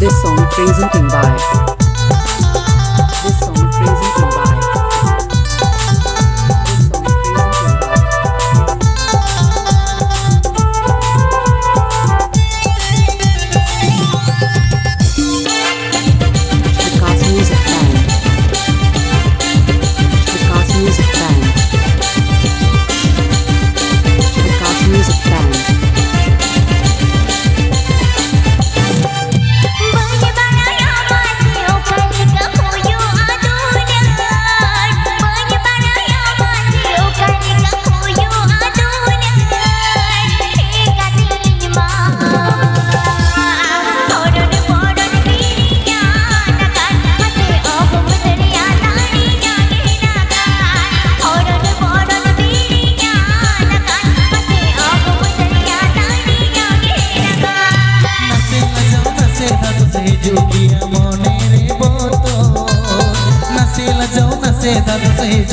This song presenting by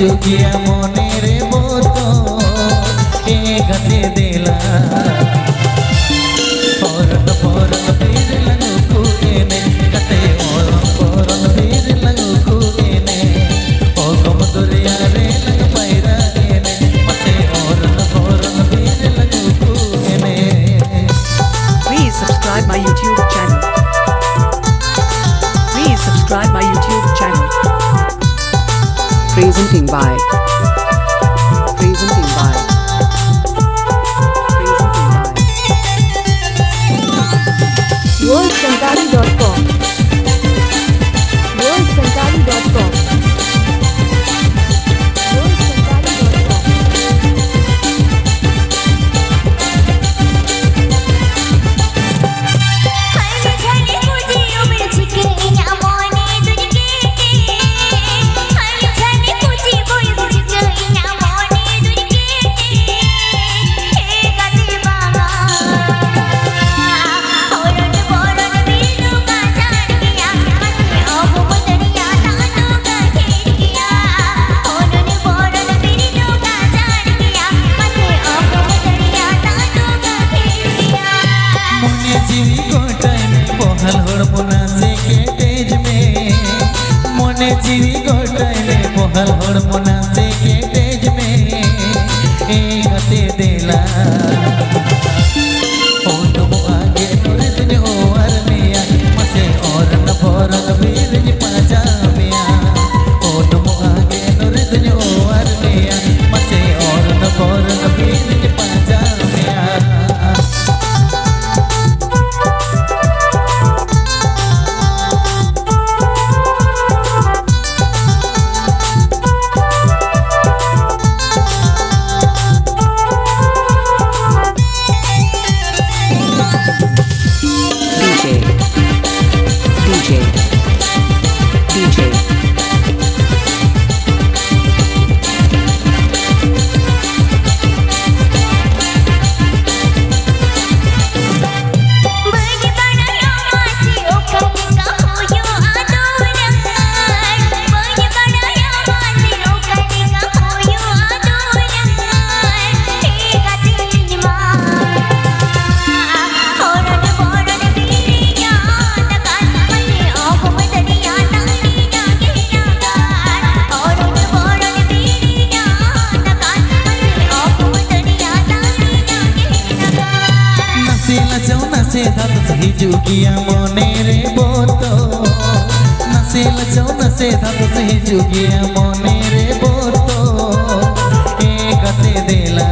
जोगिया मोने रे बोतो ए गते देला पोरन पीर लगू कुएने गते पोरन पीर लगू कुएने ओ गम दुरिया रे लग पैरा एने मते पोरन पीर लगू कुएने। Please subscribe my YouTube channel. Please subscribe my YouTube channel. Presenting by worldsantali.com जीवी गोटाइले मोहल होड़ मोना से के तेज में ए गते देला ओ तुम आगे तोरे तुझे ओ अरमिया मसे और न भोरन वीर जी पाजा मिया ओ तुम आगे तोरे तुझे ओ अरमिया मसे और न भोरन वीर जी पाजा मिया। नसे धत सही जुगिया मोने रे बोतो नसे लचो नसे धत सही जुगिया मोने रे बोतो ए गते देला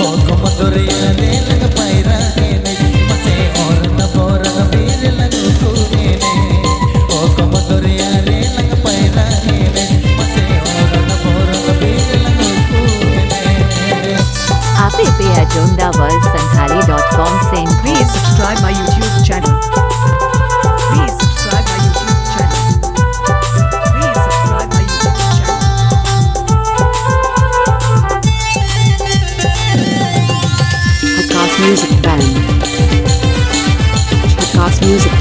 ओ गम दुरिया रे लग पैरा एने मसे और न बोरन पीर लगू कुएने ओ गम दुरिया रे लग पैरा एने मसे और न बोरन पीर लगू कुएने। आप पे worldsantali.com saying please subscribe my YouTube channel. music.